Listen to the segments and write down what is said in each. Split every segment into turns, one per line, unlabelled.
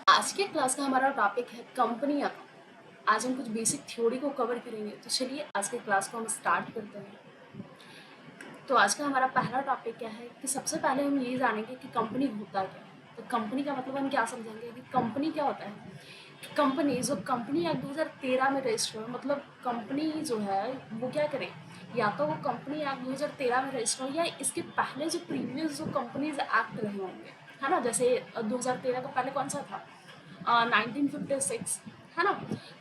आज के क्लास का हमारा टॉपिक है कंपनियां। आज हम कुछ बेसिक थ्योरी को कवर करेंगे, तो चलिए आज के क्लास को हम स्टार्ट करते हैं। तो आज का हमारा पहला टॉपिक क्या है कि सबसे पहले हम ये जानेंगे कि कंपनी होता क्या है। तो कंपनी का मतलब हम क्या समझेंगे कि कंपनी क्या होता है। कंपनी एक्ट 2013 में रजिस्टर हो, मतलब कंपनी जो है वो क्या करे, या तो वो कंपनी एक्ट 2013 में रजिस्टर हो या इसके पहले जो प्रीवियस जो कंपनीज एक्ट रहे होंगे, है ना। जैसे 2013 का पहले कौन सा था, 1956, है ना।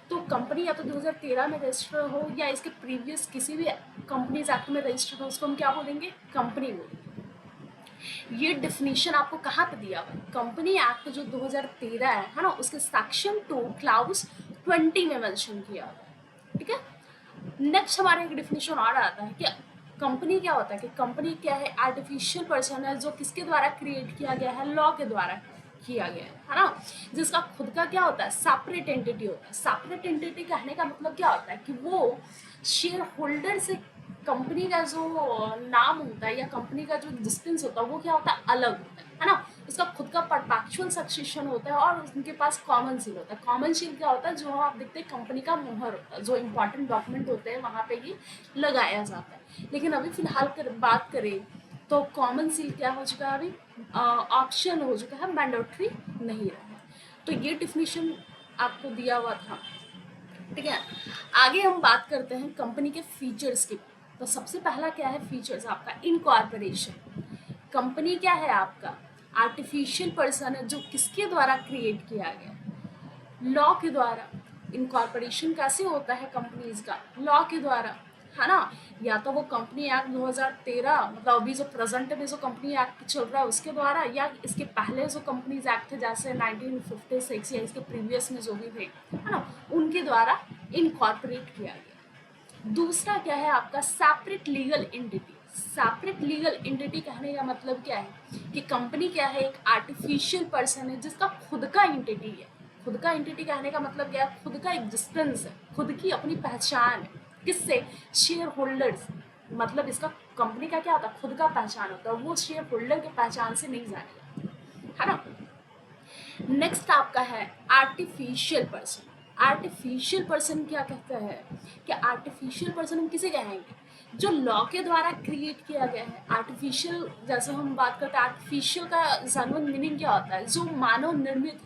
तो कंपनी या तो 2013 में रजिस्टर हो या इसके प्रीवियस किसी भी कंपनीज एक्ट में रजिस्टर हो, उसको हम क्या बोलेंगे, कंपनी बोलेंगे। ये डिफिनीशन आपको कहाँ पे दिया हुआ है, कंपनी एक्ट जो 2013 है ना, उसके सेक्शन 2 क्लाउज 20 में मेंशन किया हुआ है। ठीक है। नेक्स्ट हमारा एक डिफिनीशन और आता है कि कंपनी क्या होता है, कि कंपनी क्या है, आर्टिफिशियल पर्सन है जो किसके द्वारा क्रिएट किया गया है, लॉ के द्वारा किया गया है ना। जिसका खुद का क्या होता है, सेपरेट एंटिटी होता है। सेपरेट एंटिटी कहने का मतलब क्या होता है कि वो शेयर होल्डर से कंपनी का जो नाम होता है या कंपनी का जो एग्जिस्टेंस होता है वो क्या होता है, अलग होता है ना। उसका खुद का परपेचुअल सक्सेशन होता है और उनके पास कॉमन सील होता है। कॉमन सील क्या होता है, जो आप देखते हैं कंपनी का मुहर होता है, जो इंपॉर्टेंट डॉक्यूमेंट होते हैं वहाँ पे ये लगाया जाता है। लेकिन अभी फिलहाल बात करें तो कॉमन सील क्या हो चुका है, अभी ऑप्शन हो चुका है, मैंडेटरी नहीं रहा है। तो ये डिफिनीशन आपको दिया हुआ था। ठीक है। आगे हम बात करते हैं कंपनी के फीचर्स की। तो सबसे पहला क्या है फीचर्स आपका, इनकॉर्पोरेशन। कंपनी क्या है आपका, आर्टिफिशियल पर्सन है जो किसके द्वारा क्रिएट किया गया, लॉ के द्वारा। इनकॉर्पोरेशन कैसे होता है कंपनीज का, लॉ के द्वारा, है ना। या तो वो कंपनी एक्ट 2013, मतलब अभी जो प्रेजेंट में जो कंपनी एक्ट चल रहा है उसके द्वारा, या इसके पहले जो कंपनीज एक्ट थे जैसे 1956 या इसके प्रीवियस में जो भी थे, है ना, उनके द्वारा इनकॉर्पोरेट किया गया। दूसरा क्या है आपका, separate legal entity. Separate legal entity कहने का मतलब क्या है कि कंपनी क्या है, एक आर्टिफिशियल पर्सन है जिसका खुद का एंटिटी है। खुद का एंटिटी कहने का मतलब क्या है, खुद का एग्जिस्टेंस है, खुद की अपनी पहचान है। किससे, शेयर होल्डर्स। मतलब इसका कंपनी का क्या होता है, खुद का पहचान होता है, वो शेयर होल्डर के पहचान से नहीं जाने जाता, है ना। नेक्स्ट आपका है आर्टिफिशियल पर्सन। आर्टिफिशियल पर्सन क्या कहता है कि आर्टिफिशियल पर्सन हम किसे कहेंगे, जो लॉ के द्वारा क्रिएट किया गया है। आर्टिफिशियल जैसे हम बात करते हैं, आर्टिफिशियल का जेन्युइन मीनिंग क्या होता है, जो मानव निर्मित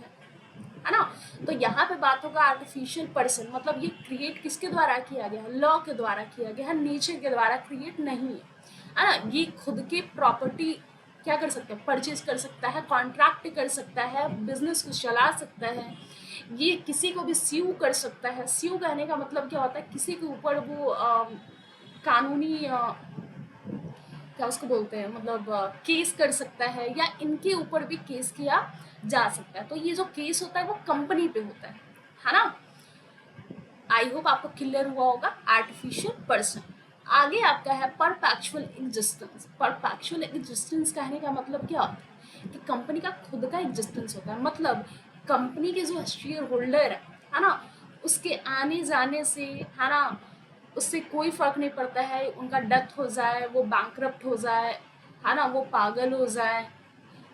है ना। तो यहाँ पे बात होगा आर्टिफिशियल पर्सन, मतलब ये क्रिएट किसके द्वारा किया गया है, लॉ के द्वारा किया गया है, नेचर के द्वारा क्रिएट नहीं है ना। ये खुद की प्रॉपर्टी क्या कर सकता है, परचेज कर सकता है, कॉन्ट्रैक्ट कर सकता है, बिजनेस को चला सकता है, ये किसी को भी स्यू कर सकता है। स्यू कहने का मतलब क्या होता है, किसी के ऊपर वो कानूनी क्या उसको बोलते हैं, मतलब केस कर सकता है, या इनके ऊपर भी केस किया जा सकता है। तो ये जो केस होता है वो कंपनी पे होता है ना। आई होप आपको क्लियर हुआ होगा आर्टिफिशियल पर्सन। आगे आपका है परपेचुअल एग्जिस्टेंस। परपेचुअल एग्जिस्टेंस कहने का मतलब क्या होता है कि कंपनी का खुद का एग्जिस्टेंस होता है, मतलब कंपनी के जो शेयर होल्डर है ना, उसके आने जाने से, है ना, उससे कोई फर्क नहीं पड़ता है। उनका डेथ हो जाए, वो बैंकरप्ट हो जाए, है ना, वो पागल हो जाए,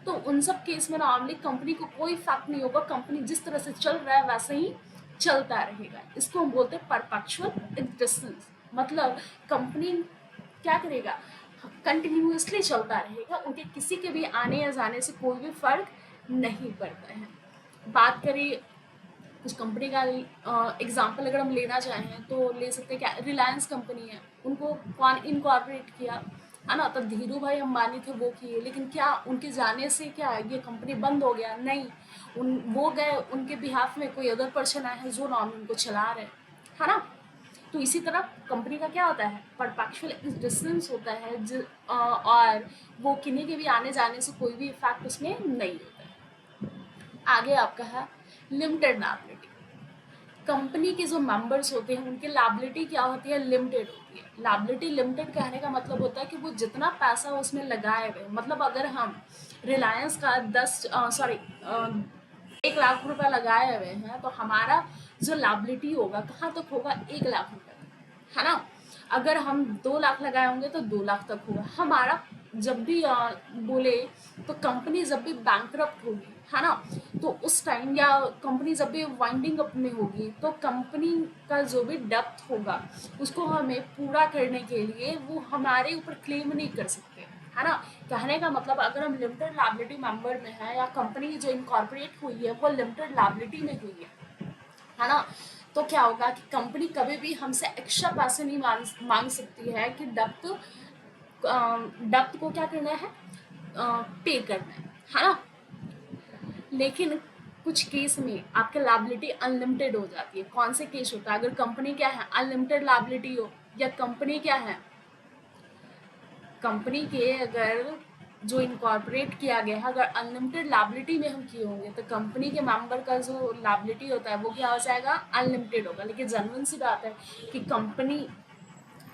तो उन सब केस में नॉर्मली कंपनी को कोई फर्क नहीं होगा। कंपनी जिस तरह से चल रहा है वैसे ही चलता रहेगा। इसको हम बोलते हैं परपेचुअल एग्जिस्टेंस। मतलब कंपनी क्या करेगा, कंटिन्यूसली चलता रहेगा, उनके किसी के भी आने या जाने से कोई भी फर्क नहीं पड़ता है। बात करें कुछ कंपनी का एग्जाम्पल अगर हम लेना चाहें तो ले सकते हैं, क्या रिलायंस कंपनी है, उनको कौन इनकॉर्पोरेट किया, है ना। तो धीरू भाई अंबानी थे वो किए, लेकिन क्या उनके जाने से क्या ये कंपनी बंद हो गया, नहीं। वो गए, उनके बिहाफ में कोई अदर पर्सन आए हैं जो नॉर्मल उनको चला रहे, है ना। तो इसी तरह कंपनी का क्या होता है, परपेचुअल एग्जिस्टेंस होता है, और वो किन्हीं के भी आने जाने से कोई भी इफेक्ट उसमें नहीं होता है। आगे आपका है लिमिटेड लायबिलिटी। कंपनी के जो मेंबर्स होते हैं उनकी लायबिलिटी क्या होती है, लिमिटेड होती है। लायबिलिटी लिमिटेड कहने का मतलब होता है कि वो जितना पैसा उसमें लगाए हुए, मतलब अगर हम रिलायंस का 1 लाख रुपया लगाए हुए हैं तो हमारा जो लायबिलिटी होगा कहाँ तक होगा, 1 लाख रुपये तक, है ना। अगर हम 2 लाख लगाए होंगे तो 2 लाख तक होगा हमारा। जब भी बोले तो कंपनी जब भी बैंकरप्ट होगी, है ना। तो उस टाइम या कंपनी जब भी वाइंडिंग अप में होगी तो कंपनी का जो भी डेप्थ होगा उसको हमें पूरा करने के लिए वो हमारे ऊपर क्लेम नहीं कर सकते, है ना। कहने का मतलब अगर हम लिमिटेड लायबिलिटी मेंबर में हैं या कंपनी जो इनकॉर्पोरेट हुई है वो लिमिटेड लायबिलिटी में हुई है ना, तो क्या होगा कि कंपनी कभी भी हमसे एक्स्ट्रा पैसे नहीं मांग सकती है कि डेप्थ डेप्थ को क्या करना है, पे करना है ना। लेकिन कुछ केस में आपके लायबिलिटी अनलिमिटेड हो जाती है। कौन से केस होता है, अगर कंपनी क्या है अनलिमिटेड लायबिलिटी हो, या कंपनी क्या है, कंपनी के अगर जो इनकॉर्पोरेट किया गया है अगर अनलिमिटेड लायबिलिटी में हम किए होंगे तो कंपनी के मेंबर का जो लायबिलिटी होता है वो क्या हो जाएगा, अनलिमिटेड होगा। लेकिन जेन्युइन सी बात है कि कंपनी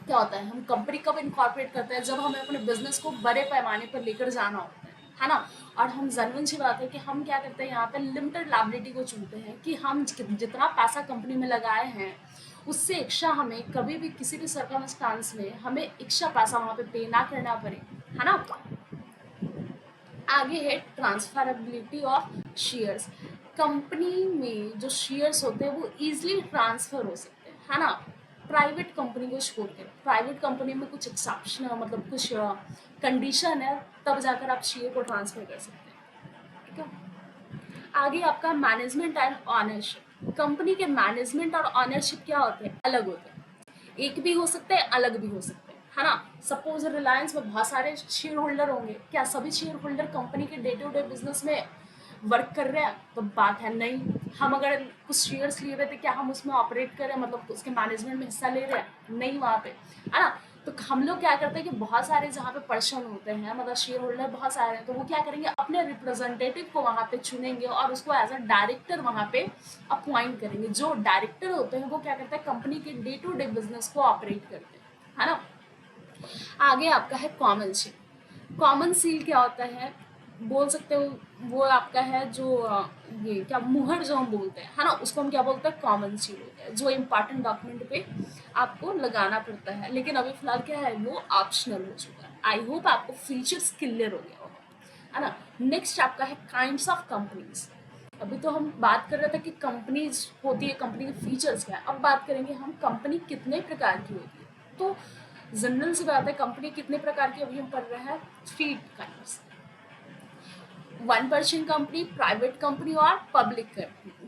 क्या होता है, हम कंपनी कब इनकॉर्पोरेट करते हैं, जब हमें अपने बिजनेस को बड़े पैमाने पर लेकर जाना होता है ना। और हम जेन्युइन सी बात है कि हम क्या करते हैं यहाँ पे लिमिटेड लायबिलिटी को चुनते हैं कि हम जितना पैसा कंपनी में लगाए हैं उससे एक्स्ट्रा हमें कभी भी किसी भी सर्कमस्टांस में हमें एक्स्ट्रा पैसा वहाँ पे ना करना पड़े, है ना। आगे है ट्रांसफरेबिलिटी ऑफ शेयर्स। कंपनी में जो शेयर्स होते हैं वो इजीली ट्रांसफर हो सकते हैं, है ना। प्राइवेट कंपनी को छोड़ कर, प्राइवेट कंपनी में कुछ एक्सेप्शन मतलब कुछ कंडीशन है तब जाकर आप शेयर को ट्रांसफर कर सकते हैं, ठीक है। आगे आपका मैनेजमेंट एंड ऑनरशिप। कंपनी के मैनेजमेंट और ऑनरशिप क्या होते हैं, अलग होते हैं। एक भी हो सकते हैं, अलग भी हो सकते हैं, है ना। सपोज रिलायंस में बहुत सारे शेयर होल्डर होंगे, क्या सभी शेयर होल्डर कंपनी के डे टू डे बिजनेस में वर्क कर रहे हैं, तो बात है नहीं। हम अगर कुछ शेयर्स लिए हुए थे क्या हम उसमें ऑपरेट कर रहे हैं, मतलब उसके मैनेजमेंट में हिस्सा ले रहे हैं, नहीं वहाँ पे, है ना। तो हम लोग क्या करते हैं कि बहुत सारे जहाँ पे पर्सन होते हैं मतलब शेयर होल्डर बहुत सारे हैं, तो वो क्या करेंगे अपने रिप्रेजेंटेटिव को वहाँ पे चुनेंगे और उसको एज अ डायरेक्टर वहाँ पे अपॉइंट करेंगे। जो डायरेक्टर होते हैं वो क्या करते हैं कंपनी के डे टू डे बिजनेस को ऑपरेट करते हैं, है ना। आगे आपका है कॉमन सील। कॉमन सील क्या होता है, बोल सकते हो वो आपका है जो ये क्या मुहर जो हम बोलते हैं, है ना, उसको हम क्या बोलते हैं, कॉमन सील होता है, जो इम्पोर्टेंट डॉक्यूमेंट पे आपको लगाना पड़ता है। लेकिन अभी फिलहाल क्या है वो ऑप्शनल हो चुका है। आई होप आपको फीचर्स क्लियर हो गया होगा, है ना। नेक्स्ट आपका है काइंड्स ऑफ कंपनीज। अभी तो हम बात कर रहे थे कि कंपनीज होती है, कंपनी के फीचर्स क्या है, अब बात करेंगे हम कंपनी कितने प्रकार की होती है। तो जनरल सी बात है कंपनी कितने प्रकार की, अभी हम पढ़ रहे हैं 3 टाइप्स। 1% कंपनी, प्राइवेट कंपनी और पब्लिक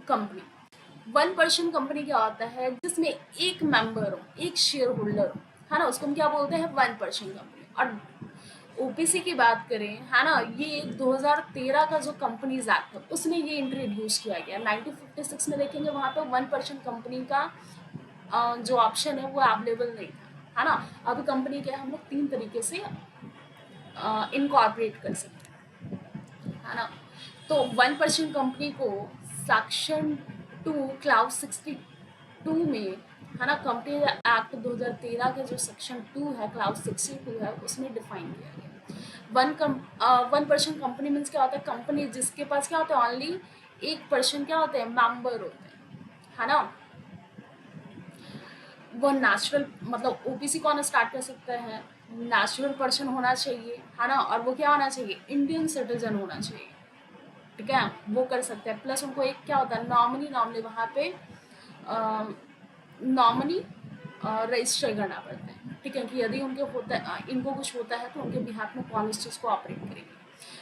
कंपनी। 1% कंपनी क्या होता है, जिसमें एक मेंबर हो, एक शेयर होल्डर हो, है ना, उसको हम क्या बोलते हैं 1% कंपनी। और ओपीसी की बात करें, है ना, ये 2013 का जो कंपनीज एक्ट है उसने ये इंट्रोड्यूस किया गया। 1956 में देखेंगे वहाँ पे 1% कंपनी का जो ऑप्शन है वो अवेलेबल नहीं था, है ना। अब कंपनी के हम लोग 3 तरीके से इनकॉर्पोरेट कर सकते हैं, है ना। तो 1% कंपनी को सेक्शन 2 क्लाउज 62 में, है ना, कंपनी एक्ट 2013 के जो सेक्शन 2 है क्लाउज 62 है उसमें डिफाइन किया गया। 1% कंपनी मीन्स क्या होता है, कंपनी जिसके पास क्या होता है ओनली 1% क्या होते हैं मेंबर होते हैं, है ना। वो नेचुरल मतलब ओबीसी कौन स्टार्ट कर सकते हैं, नेचुरल पर्सन होना चाहिए, है ना, और वो क्या होना चाहिए इंडियन सिटीजन होना चाहिए, ठीक है, वो कर सकते हैं। प्लस उनको एक क्या होता है नॉमिनी वहाँ पे नॉमिनी रजिस्टर करना पड़ता है, ठीक है, कि यदि उनके होता है इनको कुछ होता है तो उनके बिहाफ में कौन इस चीज़ को ऑपरेट करेंगे।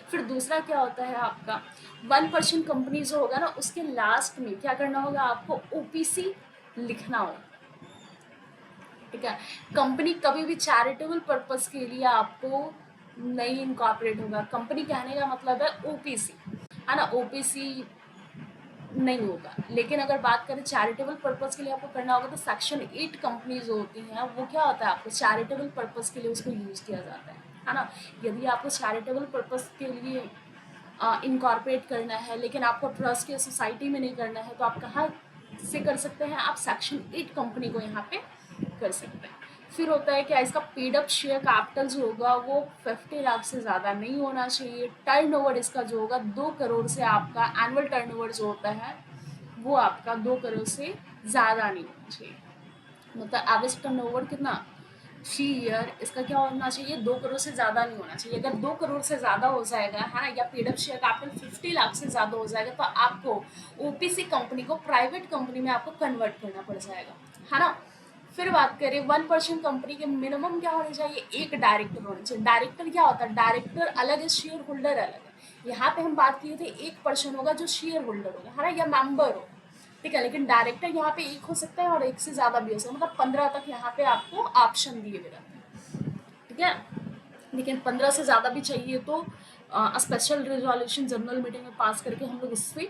फिर दूसरा क्या होता है आपका 1% कंपनी जो होगा ना उसके लास्ट में क्या करना होगा, आपको ओपीसी लिखना होगा, ठीक है। कंपनी कभी भी चैरिटेबल पर्पस के लिए आपको नहीं इनकॉर्पोरेट होगा। कंपनी कहने का मतलब है ओपीसी, है ना, ओपीसी नहीं होगा। लेकिन अगर बात करें चैरिटेबल पर्पस के लिए आपको करना होगा तो सेक्शन 8 कंपनी जो होती हैं वो क्या होता है आपको चैरिटेबल पर्पस के लिए उसको यूज़ किया जाता है ना। यदि आपको चैरिटेबल पर्पस के लिए इनकॉर्पोरेट करना है लेकिन आपको ट्रस्ट या सोसाइटी में नहीं करना है तो आप कहाँ से कर सकते हैं, आप सेक्शन 8 कंपनी को यहाँ पे कर सकते हैं। फिर होता है क्या इसका पेड अप शेयर कैपिटल जो होगा वो 50 लाख से ज़्यादा नहीं होना चाहिए। टर्नओवर इसका जो होगा 2 करोड़ से, आपका एनुअल टर्नओवर जो होता है वो आपका 2 करोड़ से ज़्यादा नहीं होना चाहिए। मतलब एवरेज टर्नओवर कितना 3 ईयर, इसका क्या होना चाहिए, 2 करोड़ से ज़्यादा नहीं होना चाहिए। अगर 2 करोड़ से ज़्यादा हो जाएगा है ना, या paid up share capital 50 lakh से ज़्यादा हो जाएगा, तो आपको ओपीसी कंपनी को प्राइवेट कंपनी में आपको कन्वर्ट करना पड़ जाएगा, है ना। फिर बात करें 1% कंपनी के मिनिमम क्या होने चाहिए, एक डायरेक्टर होना चाहिए। डायरेक्टर क्या होता है, डायरेक्टर अलग है, शेयर होल्डर अलग है। यहाँ पे हम बात किए थे 1% होगा जो शेयर होल्डर होगा, है ना, या मेंबर हो, ठीक है। लेकिन डायरेक्टर यहाँ पे एक हो सकता है और एक से ज्यादा भी हो सकता है, मतलब 15 तक यहाँ पे आपको ऑप्शन दिए हुए रहते हैं, ठीक है। लेकिन 15 से ज्यादा भी चाहिए तो स्पेशल रिजोल्यूशन जनरल मीटिंग में पास करके हम लोग उससे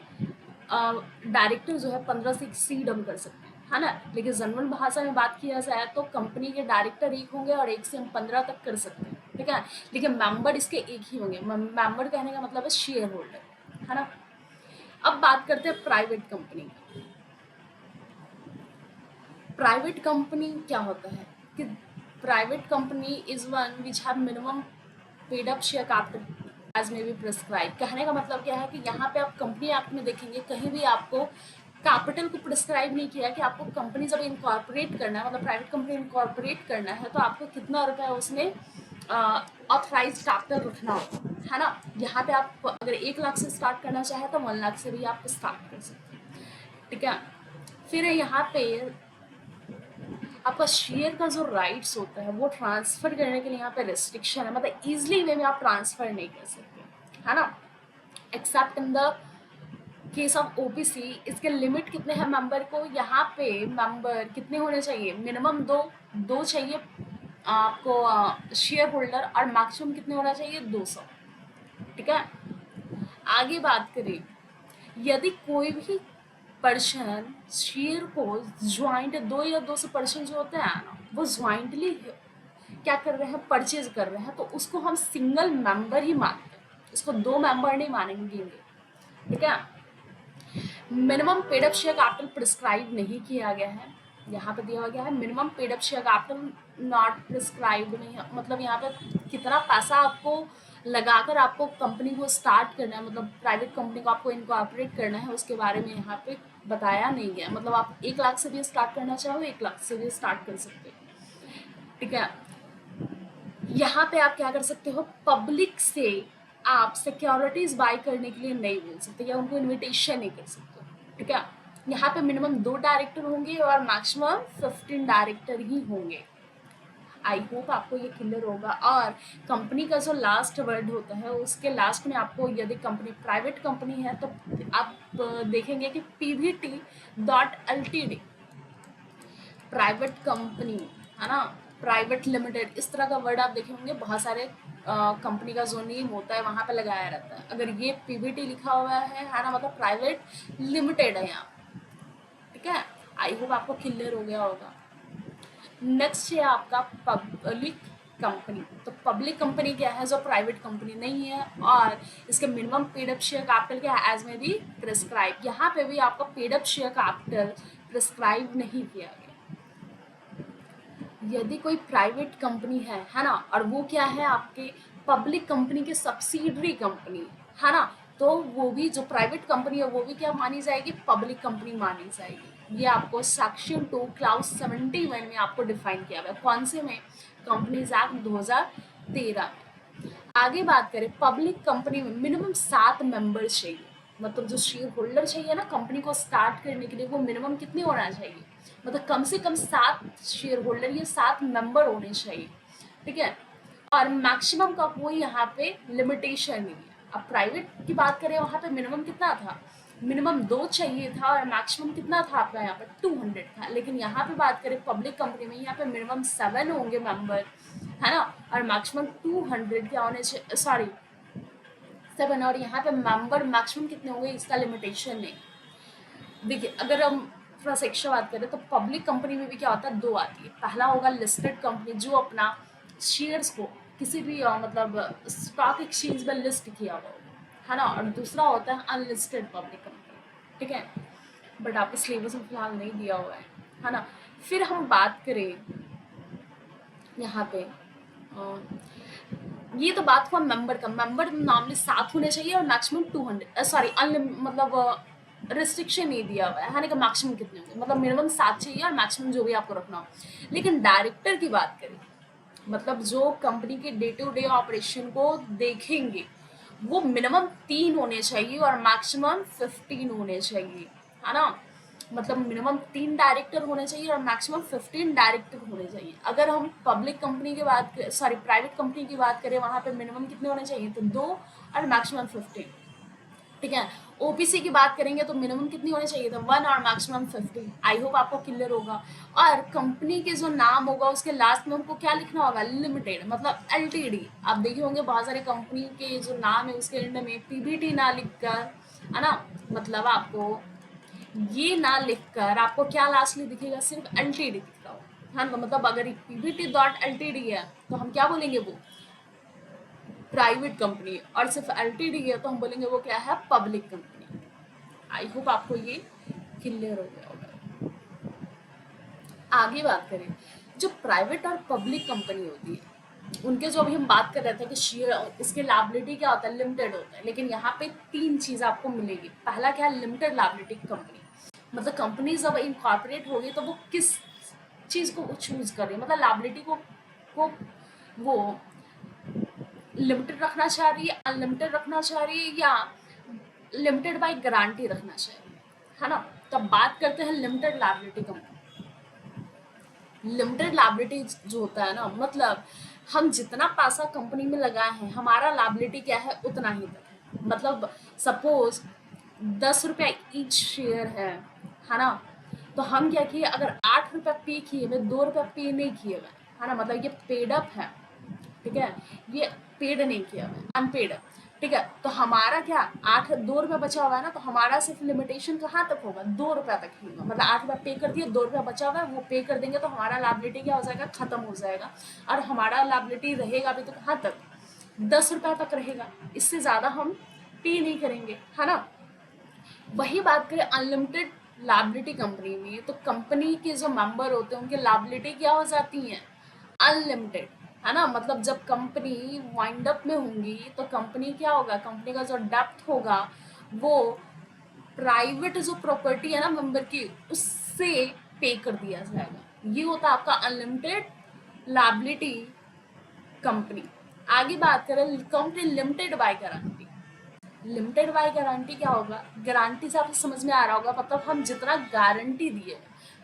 डायरेक्टर जो है 15 से एक्सीड हम कर सकते हैं, है ना। लेकिन जनरल भाषा में बात किया जाए तो कंपनी के डायरेक्टर एक होंगे और एक से हम 15 तक कर सकते हैं, ठीक है। लेकिन मेंबर इसके एक ही होंगे। मेंबर कहने का मतलब है शेयर होल्डर, है ना। अब बात करते हैं प्राइवेट कंपनी की। प्राइवेट कंपनी क्या होता है कि private company is one which have minimum paid up share capital as may be prescribe. कहने का मतलब क्या है कि यहाँ पे आप कंपनी एक्ट में देखेंगे कहीं भी आपको कैपिटल को प्रिस्क्राइब नहीं किया कि आपको कंपनी जब इनकॉर्पोरेट करना है, मतलब प्राइवेट कंपनी इनकॉर्पोरेट करना है, तो आपको कितना रुपया उसमें ऑथराइज कैपिटल रखना होगा, है ना। यहाँ पे आप अगर 1 लाख से स्टार्ट करना चाहे तो 1 लाख से भी आप स्टार्ट कर सकते हैं, ठीक है। फिर यहाँ पे आपका शेयर का जो राइट्स होता है वो ट्रांसफर करने के लिए यहाँ पे रेस्ट्रिक्शन है, मतलब इजिली वे में आप ट्रांसफर नहीं कर सकते, है ना। Accept in the case of OBC, इसके लिमिट कितने हैं मेंबर को, यहाँ पे मेंबर कितने होने चाहिए, मिनिमम दो चाहिए आपको शेयर होल्डर, और मैक्सिमम कितने होना चाहिए, 200, ठीक है। आगे बात करें, यदि कोई भी पर्सन शेयर को ज्वाइंट, 2 या 2 से पर्सन जो होते हैं ना वो ज्वाइंटली क्या कर रहे हैं, परचेज कर रहे हैं, तो उसको हम सिंगल मेंबर ही मानते हैं, इसको 2 मेंबर नहीं मानेंगे, ठीक है। Minimum paid up share capital prescribe नहीं किया गया है, यहाँ पे दिया गया है minimum paid up share capital not prescribed नहीं, मतलब यहाँ पे कितना पैसा आपको लगाकर आपको कंपनी को स्टार्ट करना है, मतलब प्राइवेट कंपनी को आपको इनकॉर्पोरेट करना है, उसके बारे में यहाँ पे बताया नहीं गया। मतलब आप 1 लाख से भी स्टार्ट करना चाहो 1 लाख से भी स्टार्ट कर सकते हो, ठीक है। यहाँ पे आप क्या कर सकते हो, पब्लिक से आप सिक्योरिटीज बाय करने के लिए नहीं बोल सकते या उनको इनविटेशन नहीं कर सकते, ठीक है। यहाँ पे मिनिमम 2 डायरेक्टर होंगे और मैक्सिमम 15 डायरेक्टर ही होंगे। आई होप आपको ये क्लियर होगा। और कंपनी का जो लास्ट वर्ड होता है उसके लास्ट में आपको, यदि कंपनी प्राइवेट कंपनी है तो आप देखेंगे कि pvt.ltd, प्राइवेट कंपनी, है ना, प्राइवेट लिमिटेड, इस तरह का वर्ड आप देखे होंगे बहुत सारे कंपनी का जो नेम होता है वहां पे लगाया रहता है। अगर ये पीवीटी लिखा हुआ है ना, मतलब प्राइवेट लिमिटेड है यहाँ, ठीक है। आई होप आपको क्लियर हो गया होगा। नेक्स्ट है आपका पब्लिक कंपनी। तो पब्लिक कंपनी क्या है, जो प्राइवेट कंपनी नहीं है और इसके minimum paid up share capital क्या है, एज में भी प्रिस्क्राइब। यहाँ पे भी आपका paid up share capital prescribe नहीं किया गया। यदि कोई प्राइवेट कंपनी है ना, और वो क्या है आपके पब्लिक कंपनी के सब्सिडरी कंपनी, है ना, तो वो भी जो प्राइवेट कंपनी है वो भी क्या मानी जाएगी, पब्लिक कंपनी मानी जाएगी। ये आपको सेक्शन 2 क्लाउज 71 में आपको डिफाइन किया हुआ है, कौन से में, कंपनीज एक्ट 2013 में। आगे बात करें, पब्लिक कंपनी में मिनिमम 7 मेंबर चाहिए, मतलब जो शेयर होल्डर चाहिए ना कंपनी को स्टार्ट करने के लिए, वो मिनिमम कितने होना चाहिए, मतलब कम से कम 7 शेयर होल्डर या 7 मेंबर होने चाहिए, ठीक है। और मैक्सिमम का कोई यहाँ पे लिमिटेशन नहीं है। अब प्राइवेट की बात करें, वहाँ पे मिनिमम कितना था, मिनिमम 2 चाहिए था और मैक्सिमम कितना था आपका यहाँ पर 200 था। लेकिन यहाँ पे बात करें पब्लिक कंपनी में, यहाँ पे मिनिमम 7 होंगे मेंबर, है ना, और मैक्सिमम 200 क्या होने चाहिए, सॉरी 7, और यहाँ पे मेंबर मैक्सिमम कितने होंगे इसका लिमिटेशन नहीं। देखिए अगर हम थोड़ा सा एक्स्ट्रा बात करें तो पब्लिक कंपनी में भी क्या होता है, 2 आती है। पहला होगा लिस्टेड कंपनी जो अपना शेयर्स को किसी भी मतलब स्टॉक एक्सचेंज में लिस्ट किया हुआ है ना, और दूसरा होता है अनलिस्टेड पब्लिक कंपनी, ठीक है। बट आपके सिलेबस में फिलहाल नहीं दिया हुआ है ना। फिर हम बात करें यहाँ पे ये तो बात हुआ मेंबर का। मेंबर नॉर्मली 7 होने चाहिए और मैक्सिमम 200, सॉरी मतलब रिस्ट्रिक्शन नहीं दिया हुआ है ना कि मैक्सिमम कितने होंगे, मतलब मिनिमम 7 चाहिए और मैक्सिमम जो भी आपको रखना हो। लेकिन डायरेक्टर की बात करें मतलब जो कंपनी के डे टू डे ऑपरेशन को देखेंगे वो मिनिमम 3 होने चाहिए और मैक्सिमम 15 होने चाहिए, है ना। मतलब मिनिमम 3 डायरेक्टर होने चाहिए और मैक्सिमम 15 डायरेक्टर होने चाहिए। अगर हम पब्लिक कंपनी की बात सॉरी प्राइवेट कंपनी की बात करें, वहां पे मिनिमम कितने होने चाहिए, तो 2 और मैक्सिमम 15। ठीक है। ओपीसी की बात करेंगे तो मिनिमम कितनी होनी चाहिए था, 1 और मैक्सिमम 15। आई होप आपको क्लियर होगा। और कंपनी के जो नाम होगा उसके लास्ट में हमको क्या लिखना होगा, लिमिटेड, मतलब एलटीडी। आप देखे होंगे बहुत सारे कंपनी के जो नाम है उसके एंड में पीबीटी ना लिखकर, है ना, मतलब आपको ये ना लिखकर आपको क्या लास्टली दिखेगा, सिर्फ एलटीडी दिख रहा हो। हाँ, तो मतलब अगर पीबीटी डॉट एलटीडी है तो हम क्या बोलेंगे, वो प्राइवेट कंपनी, और सिर्फ एलटीडी है तो हम बोलेंगे वो क्या है, पब्लिक कंपनी। आई होप आपको ये क्लियर हो गया होगा। आगे बात करें, जो प्राइवेट और पब्लिक कंपनी होती है उनके जो अभी हम बात कर रहे थे कि शेयर, इसके लायबिलिटी क्या होता है, लिमिटेड होता है। लेकिन यहाँ पे 3 चीज आपको मिलेगी। पहला क्या है, लिमिटेड लायबिलिटी कंपनी, मतलब कंपनी जब इनकॉर्पोरेट होगी तो वो किस चीज को चूज कर रही है, मतलब लायबिलिटी को वो लिमिटेड रखना चाह रही है, अनलिमिटेड रखना चाह रही है, या लिमिटेड बाय गारंटी रखना चाह रही है ना। तब बात करते हैं limited liability company. Limited liability जो होता है ना, मतलब हम जितना पैसा कंपनी में लगाए हैं हमारा लायबिलिटी क्या है, उतना ही तक है। मतलब सपोज 10 रुपया ईच शेयर है ना, तो हम क्या किए, अगर 8 रुपया पे किए हुए, 2 रुपया पे नहीं किए हुए, है ना, मतलब ये पेड अप है, ठीक है, ये पेड नहीं किया हुआ, अनपेड। ठीक है, तो हमारा क्या, 2 रुपया बचा हुआ है ना, तो हमारा सिर्फ लिमिटेशन कहाँ तक होगा, 2 रुपया तक ही होगा। मतलब 8 रुपया पे कर दिए, 2 रुपया बचा हुआ है, वो पे कर देंगे तो हमारा लायबिलिटी क्या हो जाएगा, खत्म हो जाएगा। और हमारा लायबिलिटी रहेगा भी तो कहाँ तक, 10 रुपया तक रहेगा। इससे ज्यादा हम पे नहीं करेंगे, है ना। वही बात करें अनलिमिटेड लायबिलिटी कंपनी में, तो कंपनी के जो मेंबर होते हैं उनकी लायबिलिटी क्या हो जाती है, अनलिमिटेड, है ना। मतलब जब कंपनी वाइंड अप में होंगी तो कंपनी क्या होगा, कंपनी का जो डेप्थ होगा वो प्राइवेट जो प्रॉपर्टी है ना मेंबर की, उससे पे कर दिया जाएगा। ये होता है आपका अनलिमिटेड लायबिलिटी कंपनी। आगे बात करें company limited by guarantee. Limited by guarantee क्या होगा, गारंटी से आपको समझ में आ रहा होगा, मतलब हम जितना गारंटी दिए,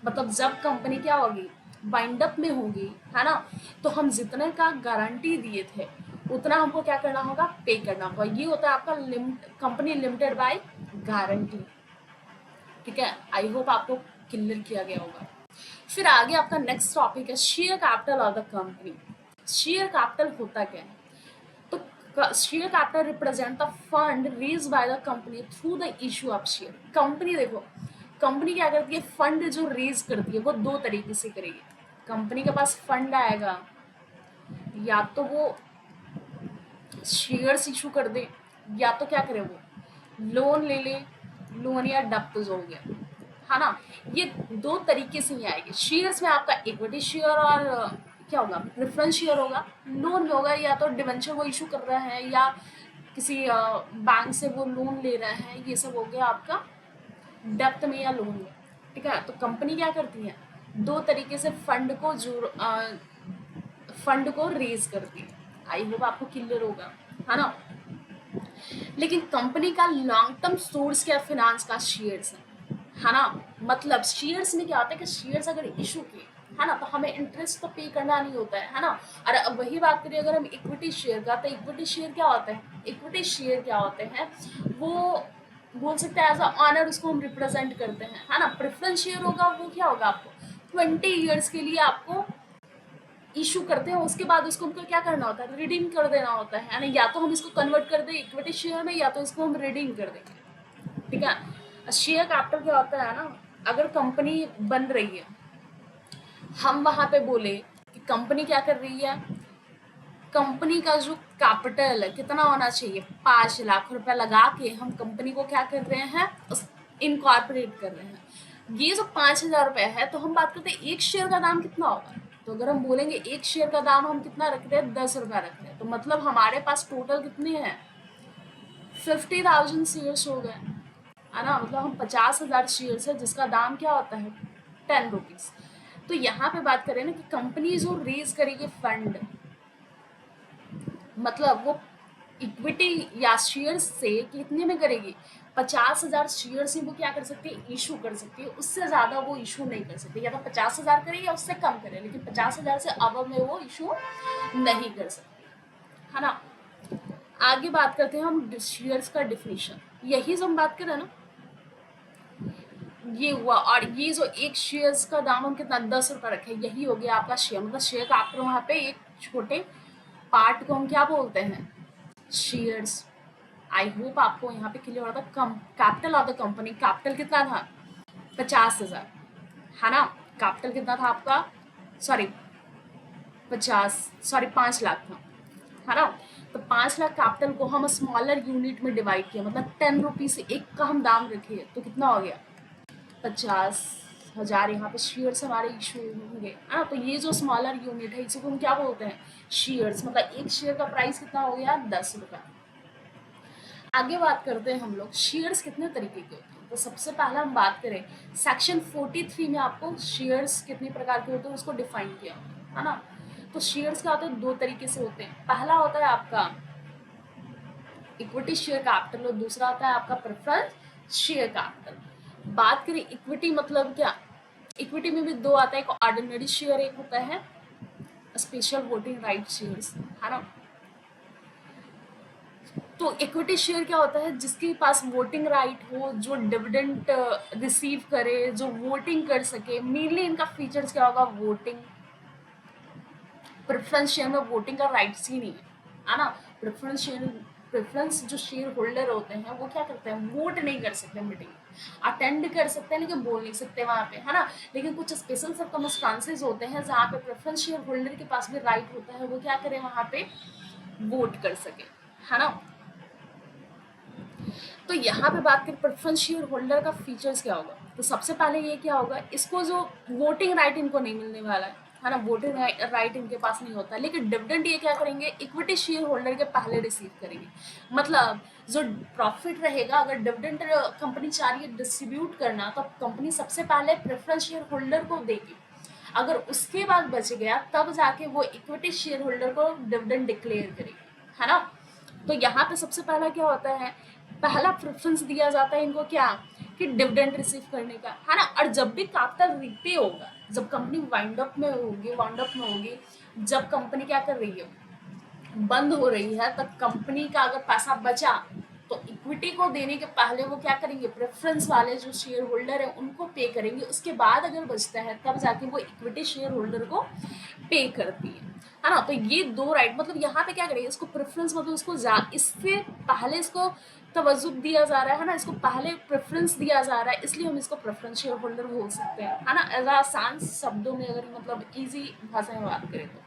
मतलब जब कंपनी क्या होगी, बाइंड अप में होगी, है ना, तो हम जितने का गारंटी दिए थे उतना हमको क्या करना होगा, पे करना होगा। ये होता है आपका कंपनी लिमिटेड बाय गारंटी। ठीक है, आई होप आपको क्लियर किया गया होगा। फिर आगे आपका नेक्स्ट टॉपिक है share capital of the company. Share capital होता क्या है, तो share capital represent the fund raise by the company through the issue of share. Company देखो, कंपनी क्या करती है, फंड जो रेज करती है वो 2 तरीके से करेगी। कंपनी के पास फंड आएगा, या तो वो शेयर्स इशू कर दे, या तो क्या करे, वो लोन ले ले, लोन या डेब्ट जो हो गया, है ना। ये 2 तरीके से ही आएगी। शेयर्स में आपका इक्विटी शेयर और क्या होगा, प्रेफरेंस शेयर होगा। लोन में होगा या तो डिवेंचर वो इशू कर रहा है, या किसी बैंक से वो लोन ले रहा है, ये सब हो गया आपका डेप्थ में या लोन में। ठीक है, तो कंपनी क्या करती है, 2 तरीके से फंड को रेज करती है। आई होप आपको क्लियर होगा, है ना। लेकिन कंपनी का लॉन्ग टर्म सोर्स क्या, फाइनेंस का शेयर्स है ना। मतलब शेयर्स में क्या होता है कि शेयर्स अगर इशू किए, है ना, तो हमें इंटरेस्ट तो पे करना नहीं होता है ना। और अब वही बात करिए अगर हम इक्विटी शेयर का, तो इक्विटी शेयर क्या होता है, इक्विटी शेयर क्या होते हैं, वो बोल सकते हैं एज अ ऑनर उसको हम रिप्रेजेंट करते हैं, है ना। प्रेफरेंस शेयर होगा, वो क्या होगा, आपको 20 ईयर्स के लिए आपको इशू करते हैं, उसके बाद उसको हमको क्या करना होता है, रिडीम कर देना होता है ना। या तो हम इसको कन्वर्ट कर दें इक्विटी शेयर में, या तो इसको हम रिडीम कर देंगे। ठीक है, शेयर कैपिटल क्या होता है ना, अगर कंपनी बन रही है, हम वहां पे बोले कि कंपनी क्या कर रही है, कंपनी का जो कैपिटल है कितना होना चाहिए, 5 लाख रुपया लगा के हम कंपनी को क्या कर रहे हैं, इनकॉर्पोरेट कर रहे हैं। ये जो 5,000 रुपया है, तो हम बात करते हैं एक शेयर का दाम कितना होगा। तो अगर हम बोलेंगे एक शेयर का दाम हम कितना रख रहे हैं, 10 रुपया रख रहे हैं, तो मतलब हमारे पास टोटल कितने हैं, 50,000 शेयर्स हो गए, है ना। मतलब हम 50,000 शेयर्स है जिसका दाम क्या होता है, 10 रुपीज। तो यहाँ पे बात करें ना कि कंपनी जो रेज करेगी फंड, मतलब वो इक्विटी या शेयर से कितने में करेगी, 50,000 शेयर से वो क्या कर सकती है, इशू कर सकती है। उससे ज्यादा वो इशू नहीं कर सकती, या तो 50,000 करे या उससे कम करे, लेकिन 50,000 से अब में वो इशू नहीं कर सकती, है ना। आगे बात करते हैं हम शेयर्स का डिफिनीशन। यही जो हम बात कर रहे हैं ना, ये हुआ। और ये जो एक शेयर्स का दाम हम कितना 10 रुपए रखे, यही हो गया आपका शेयर। मतलब शेयर का आपको वहां पे एक छोटे पार्ट को हम क्या बोलते हैं, शेयर्स। आई होप आपको यहाँ पे क्लियर हो रहा था। Capital of the company, capital कितना था, 50,000, है ना। कैपिटल कितना था आपका, सॉरी 5 लाख था, है ना। तो 5 लाख कैपिटल को हम स्मॉलर यूनिट में डिवाइड किया, मतलब 10 रुपीज से एक का हम दाम रखे, तो कितना हो गया, 50,000 यहाँ पे शेयर्स हमारे इशू होंगे, है ना। तो ये जो स्मॉलर यूनिट है इसको हम क्या बोलते हैं, शेयर्स। मतलब एक शेयर का प्राइस कितना हो गया, 10 रुपए। आगे बात करते हैं हम लोग शेयर्स कितने तरीके के होते हैं। तो सबसे पहला हम बात करें, सेक्शन 43 में आपको शेयर्स कितने प्रकार के होते हैं उसको डिफाइन किया, है ना। तो शेयर्स क्या होते हैं, 2 तरीके से होते हैं। पहला होता है आपका इक्विटी शेयर कैपिटल और दूसरा होता है आपका प्रेफरेंस शेयर कैपिटल। बात करें इक्विटी मतलब क्या, इक्विटी में भी 2 आता है, एक ऑर्डिनरी शेयर, एक होता है स्पेशल वोटिंग राइट शेयर्स, है ना। तो इक्विटी शेयर क्या होता है, जिसके पास वोटिंग राइट हो, जो डिविडेंड रिसीव करे, जो वोटिंग कर सके। मेनली इनका फीचर्स क्या होगा, वोटिंग। प्रेफरेंस शेयर में वोटिंग का राइट्स ही नहीं है ना। प्रेफरेंस जो शेयर होल्डर होते हैं वो क्या करते हैं, वोट नहीं कर सकते, मीटिंग अटेंड कर सकते हैं लेकिन बोल नहीं सकते वहां पे, है ना। लेकिन कुछ स्पेशल सर्कमस्टांसेस होते हैं जहाँ पे प्रेफरेंस शेयर होल्डर के पास भी राइट होता है, वो क्या करे वहां पे वोट कर सके, है ना। तो यहाँ पे बात करें प्रेफरेंस शेयर होल्डर का फीचर्स क्या होगा, तो सबसे पहले ये क्या होगा, इसको जो वोटिंग राइट इनको नहीं मिलने वाला है ना। वोटिंग राइट इनके पास नहीं होता, लेकिन डिविडेंड ये क्या करेंगे, इक्विटी शेयर होल्डर के पहले रिसीव करेंगे। मतलब जो प्रॉफिट रहेगा, अगर डिविडेंड कंपनी चाह रही है डिस्ट्रीब्यूट करना, तो कंपनी सबसे पहले प्रेफरेंस शेयर होल्डर को देगी। अगर उसके बाद बच गया तब जाके वो इक्विटी शेयर होल्डर को डिविडेंड डिक्लेयर करेगी, है ना। तो यहाँ पे सबसे पहला क्या होता है, पहला प्रेफरेंस दिया जाता है इनको क्या, कि डिविडेंड रिसीव करने का, है ना। और जब भी कैपिटल रीपे होगा, जब कंपनी वाइंड अप में होगी, जब कंपनी क्या कर रही है, बंद हो रही है, तब कंपनी का अगर पैसा बचा तो इक्विटी को देने के पहले वो क्या करेंगे, प्रेफरेंस वाले जो शेयर होल्डर है उनको पे करेंगे। उसके बाद अगर बचता है तब जाके वो इक्विटी शेयर होल्डर को पे करती है ना। तो ये 2 राइट, मतलब यहाँ पे क्या करेंगे, इसको प्रेफरेंस मतलब इसको इससे पहले इसको तवज्जुह दिया जा रहा है ना, इसको पहले प्रेफरेंस दिया जा रहा है, इसलिए हम इसको प्रेफरेंस शेयर होल्डर बोल सकते हैं, है ना। एज आसान शब्दों में, अगर मतलब इजी भाषा में बात करें तो,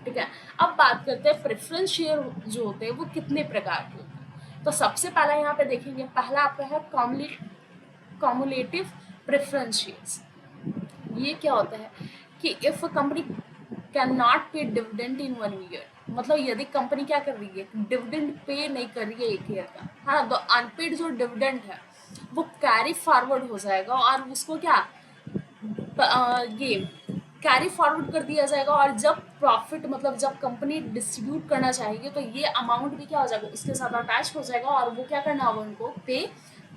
ठीक है। अब बात करते हैं प्रेफरेंस शेयर जो होते हैं वो कितने प्रकार के होते हैं। तो सबसे पहला यहाँ पे देखेंगे, पहला आपका है कॉमुलेटिव प्रेफरेंस शेयर्स। ये क्या होता है कि इफ कंपनी कैन नॉट पे डिविडेंड इन 1 ईयर, मतलब यदि कंपनी क्या कर रही है, डिविडेंड पे नहीं कर रही है 1 ईयर का, हाँ, तो अनपेड जो डिविडेंड है वो कैरी फॉरवर्ड हो जाएगा और उसको क्या ये कैरी फॉरवर्ड कर दिया जाएगा। और जब प्रॉफिट मतलब जब कंपनी डिस्ट्रीब्यूट करना चाहेगी तो ये अमाउंट भी क्या हो जाएगा, उसके साथ अटैच हो जाएगा और वो क्या करना होगा, उनको पे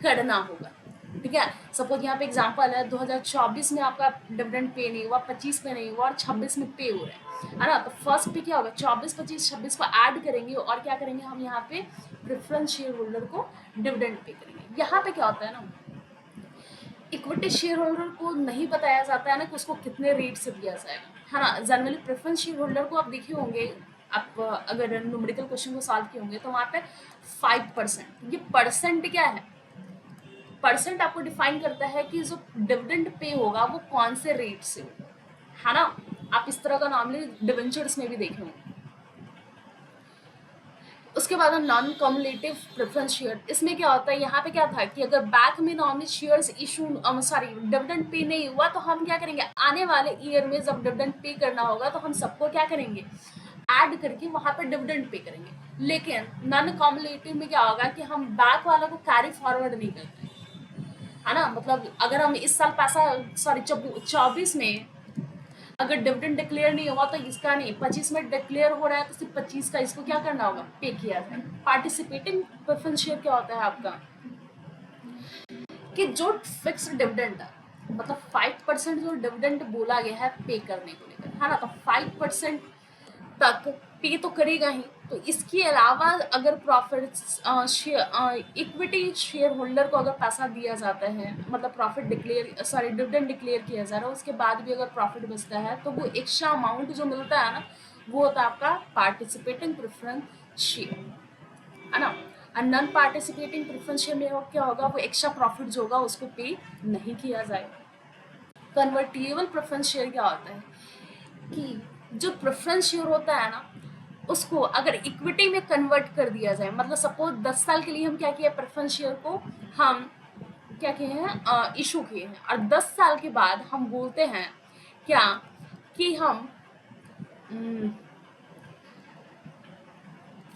करना होगा, ठीक है। सपोज यहाँ पे एग्जांपल है, 2024 में आपका डिविडेंड पे नहीं हुआ, 25 में नहीं हुआ और 26 में पे हो रहा है ना। तो फर्स्ट पे क्या होगा, 24, 25, 26 को ऐड करेंगे और क्या करेंगे, हम यहाँ पे प्रेफरेंस शेयर होल्डर को डिविडेंड पे करेंगे। यहाँ पे क्या होता है ना, इक्विटी शेयर होल्डर को नहीं बताया जाता है ना कि उसको कितने रेट से दिया जाएगा, है ना। जनरली प्रेफरेंस शेयर होल्डर को आप देखे होंगे, आप अगर न्यूमेरिकल क्वेश्चन को सॉल्व किए होंगे तो वहाँ पे 5%, ये परसेंट क्या है, परसेंट आपको डिफाइन करता है कि जो डिविडेंड पे होगा वो कौन से रेट से होगा, है ना। आप इस तरह का नॉर्मली डिवेंचर्स में भी देखे होंगे। उसके बाद नॉन कम्युलेटिव प्रेफरेंस शेयर, इसमें क्या होता है, यहाँ पे क्या था कि अगर बैक में normally shares issue sorry dividend pay नहीं हुआ तो हम क्या करेंगे, आने वाले ईयर में जब डिविडेंड पे करना होगा तो हम सबको क्या करेंगे, ऐड करके वहां पे डिविडेंड पे करेंगे। लेकिन नॉन कम्युलेटिव में क्या होगा कि हम बैक वालों को कैरी फॉरवर्ड नहीं करते, है ना। मतलब अगर हम इस साल पैसा 24 में अगर डिविडेंड डिक्लेयर नहीं हुआ तो इसका नहीं, 25 में डिक्लेयर हो रहा है तो सिर्फ 25 का इसको क्या करना होगा, पे किया जाए। पार्टिसिपेटिंग प्रेफरेंस शेयर क्या होता है आपका, कि जो फिक्स्ड डिविडेंड है, मतलब 5% जो डिविडेंड बोला गया है पे करने को लेकर, है ना, तो 5% तक पे तो करेगा ही। तो इसके अलावा अगर प्रॉफिट इक्विटी शेयर होल्डर को अगर पैसा दिया जाता है, मतलब profit declare sorry dividend declare किया जा रहा है, उसके बाद भी अगर प्रॉफिट बचता है तो वो एक्स्ट्रा अमाउंट जो मिलता है ना, वो होता है आपका पार्टिसिपेटिंग प्रेफरेंस शेयर, है ना। और नॉन पार्टिसिपेटिंग प्रेफरेंस शेयर में क्या होगा, वो एक्स्ट्रा प्रॉफिट जो होगा उसको पे नहीं किया जाएगा। कन्वर्टिबल प्रेफरेंस शेयर क्या होता है, कि जो प्रेफरेंस शेयर होता है ना, उसको अगर इक्विटी में कन्वर्ट कर दिया जाए, मतलब सपोज 10 साल के लिए हम क्या किया, प्रेफरेंस शेयर को हम क्या किए हैं, इशू किए हैं, और 10 साल के बाद हम बोलते हैं क्या, कि हम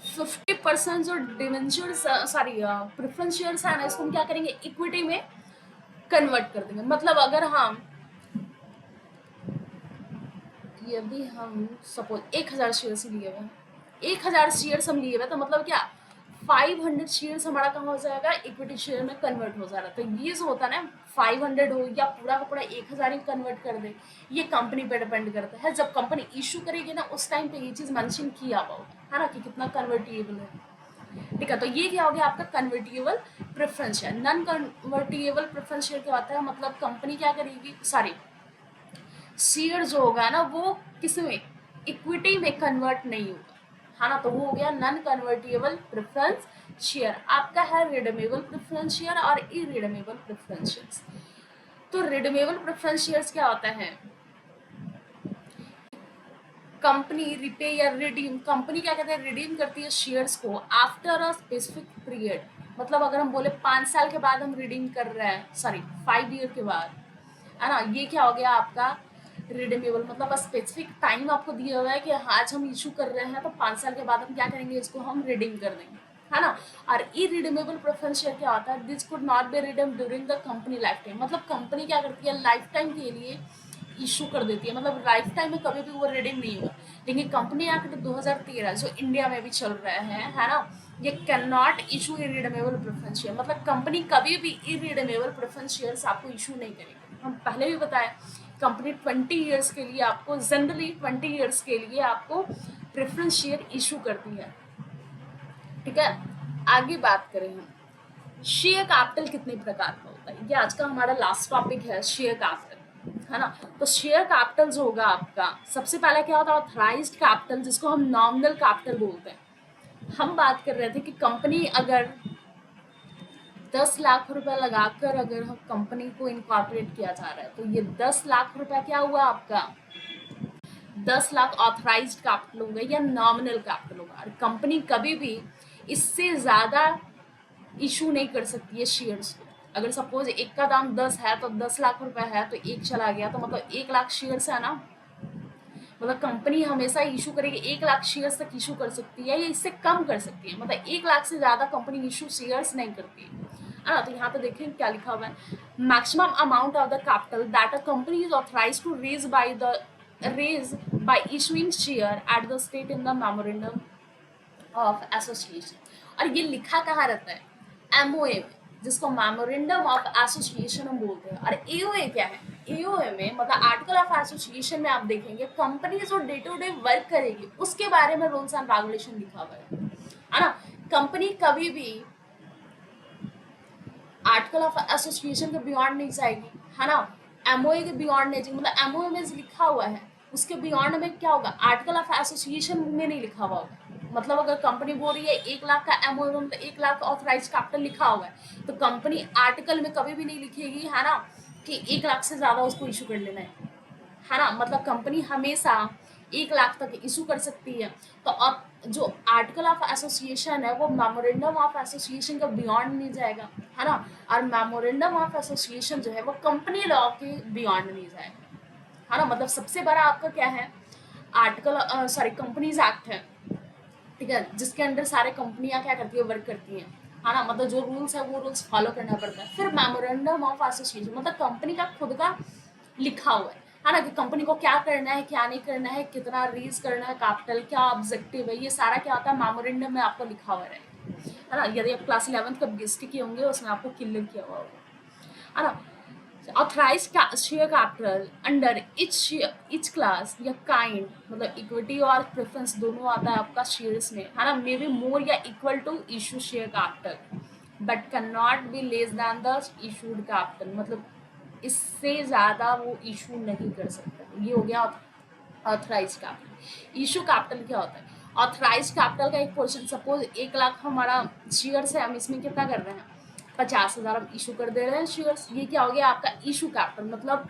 50% जो डिवेंचर्स सॉरी प्रेफरेंस शेयर्स है ना, इसको हम क्या करेंगे, इक्विटी में कन्वर्ट कर देंगे। मतलब अगर हम यदि हम सपोज 1000 शेयर्स लिए हुए हैं, 1000 शेयर्स हम लिए हुए, तो मतलब क्या 500 शेयर्स हमारा कहाँ हो जाएगा, इक्विटी शेयर में कन्वर्ट हो जा रहा है। तो ये जो होता है ना, 500 हो या पूरा का पूरा 1000 ही कन्वर्ट कर दे, ये कंपनी पे डिपेंड करता है। जब कंपनी इशू करेगी ना, उस टाइम पे ये चीज मेंशन किया हुआ है ना, कि कितना कन्वर्टिबल है। ठीक है, तो ये क्या हो गया आपका convertible preference share. Non convertible preference share क्या होता है, मतलब कंपनी क्या करेगी, सॉरी शेयर जो होगा ना, वो किसमें, इक्विटी में कन्वर्ट नहीं होगा, है ना। तो वो हो गया नॉन कन्वर्टिबल प्रेफरेंस शेयर। आपका है रिडीमेबल प्रेफरेंस शेयर और इरिडीमेबल प्रेफरेंस शेयर्स। तो रिडीमेबल प्रेफरेंस शेयर्स क्या होता है, कंपनी रिपे या रिडीम, कंपनी क्या कहते हैं, रिडीम करती है शेयर्स को आफ्टर अ स्पेसिफिक पीरियड। मतलब अगर हम बोले 5 साल के बाद हम रिडीम कर रहे हैं, सॉरी 5 ईयर के बाद, है ना, ये क्या हो गया आपका रिडीमेबल। मतलब स्पेसिफिक टाइम आपको दिया हुआ है कि आज हम इशू कर रहे हैं, तो 5 साल के बाद हम क्या करेंगे, इसको हम रिडीम कर देंगे, है ना। और इरिडीमेबल प्रेफरेंस शेयर क्या होता है, this could not be redeem during the company life time. मतलब कंपनी क्या करती है, लाइफ टाइम के लिए इशू कर देती है, मतलब लाइफ टाइम में कभी भी वो रिडीम नहीं हुआ। लेकिन कंपनी एक्ट 2013 जो इंडिया में भी चल रहा है ना, ये can not issue irredeemable preference share. मतलब कंपनी कभी भी इरिडीमेबल प्रेफरेंस शेयर्स आपको इशू नहीं करेगी। हम पहले भी बताया, कंपनी 20 ईयर्स के लिए आपको, जनरली 20 ईयर्स के लिए आपको प्रेफरेंस शेयर इशू करती है। ठीक है, आगे बात करें हम, शेयर कैपिटल कितने प्रकार का होता है, ये आज का हमारा लास्ट टॉपिक है, शेयर कैपिटल, है ना। तो शेयर कैपिटल जो होगा आपका, सबसे पहले क्या होता है, ऑथराइज्ड कैपिटल, जिसको हम नॉमिनल कैपिटल बोलते हैं। हम बात कर रहे थे कि कंपनी अगर 10 लाख रुपए लगाकर अगर हम कंपनी को इनकॉर्पोरेट किया जा रहा है, तो ये 10 लाख रुपए क्या हुआ आपका, 10 लाख ऑथराइज्ड कैपिटल होगा या नॉमिनल कैपिटल होगा। और कंपनी कभी भी इससे ज्यादा इशू नहीं कर सकती है शेयर्स को। अगर सपोज एक का दाम 10 है, तो 10 लाख रुपए है, तो एक चला गया, तो मतलब 1 लाख शेयर्स है ना, मतलब कंपनी हमेशा इशू करेगी 1 लाख शेयर्स तक इशू कर सकती है, या इससे कम कर सकती है। मतलब 1 लाख से ज्यादा कंपनी इशू शेयर्स नहीं करती है ना। तो यहाँ पे देखिए क्या लिखा हुआ है, maximum amount of the capital that a company is authorized to raise by issuing share at the state in the memorandum of association. और ये लिखा कहाँ रहता है, एमओए में, जिसको मेमोरेंडम ऑफ एसोसिएशन हम बोलते हैं। और एओए क्या है, एओए में मतलब आर्टिकल ऑफ एसोसिएशन में आप देखेंगे कंपनी जो डे टू डे वर्क करेगी उसके बारे में रूल्स एंड रेगुलेशन लिखा हुआ है ना। कंपनी कभी भी आर्टिकल ऑफ एसोसिएशन के बियॉन्ड नहीं जाएगी, है ना, एमओए के बियॉन्ड नहीं जाएगी। मतलब एमओए में लिखा हुआ है, उसके बियॉन्ड में क्या होगा, आर्टिकल ऑफ एसोसिएशन में नहीं लिखा हुआ होगा। मतलब अगर कंपनी बोल रही है 1 लाख का एमओए में, मतलब 1 लाख ऑथराइज कैपिटल लिखा हुआ है, तो कंपनी आर्टिकल में कभी भी नहीं लिखेगी, है ना, कि 1 लाख से ज्यादा उसको इशू कर लेना है ना। मतलब कंपनी हमेशा 1 लाख तक इशू कर सकती है। तो अब जो आर्टिकल ऑफ एसोसिएशन है वो मेमोरेंडम ऑफ एसोसिएशन का बियॉन्ड नहीं जाएगा, है ना। और मेमोरेंडम ऑफ एसोसिएशन जो है वो कंपनी लॉ के बियॉन्ड नहीं जाएगा, है ना। मतलब सबसे बड़ा आपका क्या है, आर्टिकल सॉरी कंपनीज एक्ट है, ठीक है, जिसके अंडर सारे कंपनियां क्या करती है, वर्क करती हैं, है ना। मतलब जो रूल्स है वो रूल्स फॉलो करना पड़ता है। फिर मेमोरेंडम ऑफ एसोसिएशन, मतलब कंपनी का खुद का लिखा हुआ है है ना, कि कंपनी को क्या करना है, क्या नहीं करना है, कितना रेज करना है कैपिटल, क्या ऑब्जेक्टिव है, ये सारा क्या होता है मेमोरेंडम में आपको लिखा हुआ रहेगा, है ना। यदि आप क्लास 11th का बीएसटी किए होंगे उसमें आपको क्लियर किया हुआ होगा, है ना। Authorize share capital under each class या काइंड, मतलब इक्विटी और प्रेफरेंस दोनों आता है आपका शेयर्स में, है ना, मे बी मोर या equal to issue share capital but can not be less than the issued capital, मतलब इससे ज़्यादा वो इशू नहीं कर सकता। ये हो गया ऑथराइज कैपिटल। इशू कैपिटल क्या होता है? ऑथराइज कैपिटल का एक पोर्शन, सपोज 1 लाख हमारा शेयर्स है, हम इसमें कितना कर रहे हैं, 50,000 हम इशू कर दे रहे हैं शेयर्स, ये क्या हो गया आपका इशू कैपिटल, मतलब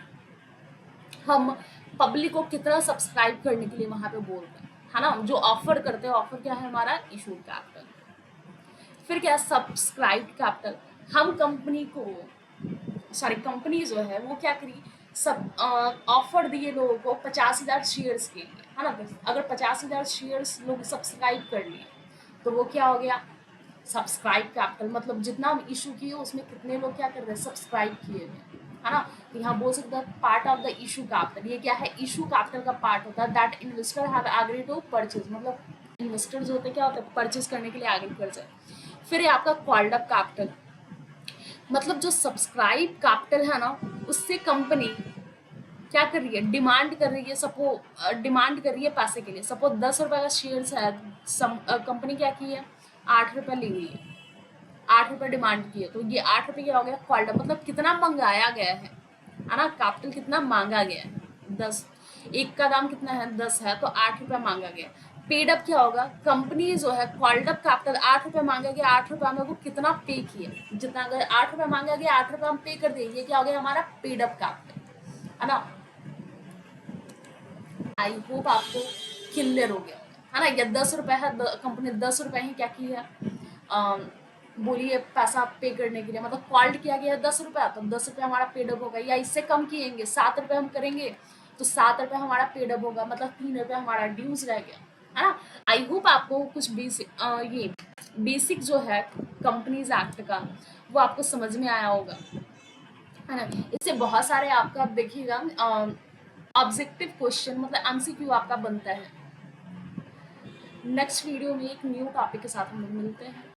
हम पब्लिक को कितना सब्सक्राइब करने के लिए वहां पे बोल रहे हैं, है ना, जो ऑफर करते हैं, ऑफर क्या है हमारा इशू कैपिटल। फिर क्या सब्सक्राइब कैपिटल, हम कंपनी को, सॉरी कंपनी जो है वो क्या करी, सब ऑफर दिए लोगों को 50,000 शेयर्स के लिए, है ना। अगर 50,000 शेयर्स लोग सब्सक्राइब कर लिए तो वो क्या हो गया सब्सक्राइब कैपिटल, मतलब जितना हम इशू किए उसमें कितने लोग क्या कर रहे हैं सब्सक्राइब किए हुए, है ना। तो यहाँ बोल सकते हैं part of the issue capital, ये क्या है इशू कैपिटल का पार्ट होता है, that investor have agree to purchase, मतलब इन्वेस्टर्स होते क्या होता है परचेज करने के लिए एग्री कर जाए। फिर ये आपका कॉल्ड अप कैपिटल, मतलब जो सब्सक्राइब कैपिटल है ना उससे कंपनी क्या कर रही है डिमांड कर रही है, सपो डिमांड कर रही है पैसे के लिए, सपोज 10 रुपए का शेयर्स है, कंपनी क्या की है 8 रुपए ली हुई है, 8 रुपए डिमांड की है, तो ये 8 रुपए क्या हो गया क्वाल्टा, मतलब कितना मंगाया गया है ना, कैपिटल कितना मांगा गया है 10, एक का दाम कितना है 10 है तो 8 रुपया मांगा गया। पेड अप क्या होगा, कंपनी जो है क्वाल्ड अप कैपिटल 8 रुपया मांगा गया, 8 रुपया हमें को कितना पे किया, जितना अगर 8 रुपया मांगा गया 8 रुपया हम पे कर देंगे, ये क्या हो गया हमारा पेड अप कैपिटल, है ना। आई होप आपको क्लियर हो गया है ना। ये 10 रुपए है, कंपनी 10 रुपए ही क्या की है बोलिए पैसा पे करने के लिए, मतलब कॉल्ड किया गया है 10 रुपया, तो 10 रुपया हमारा पेडअप होगा, या इससे कम किएंगे 7 रुपये हम करेंगे तो 7 रुपये हमारा पेडअप होगा, मतलब 3 रुपये हमारा ड्यूज रह गया, है ना। आई होप आपको कुछ बेसिक ये बेसिक जो है कंपनीज एक्ट का वो आपको समझ में आया होगा, है ना। इससे बहुत सारे आपका आप देखिएगा ऑब्जेक्टिव क्वेश्चन, मतलब एमसीक्यू आपका बनता है। नेक्स्ट वीडियो में एक न्यू टॉपिक के साथ हम लोग मिलते हैं।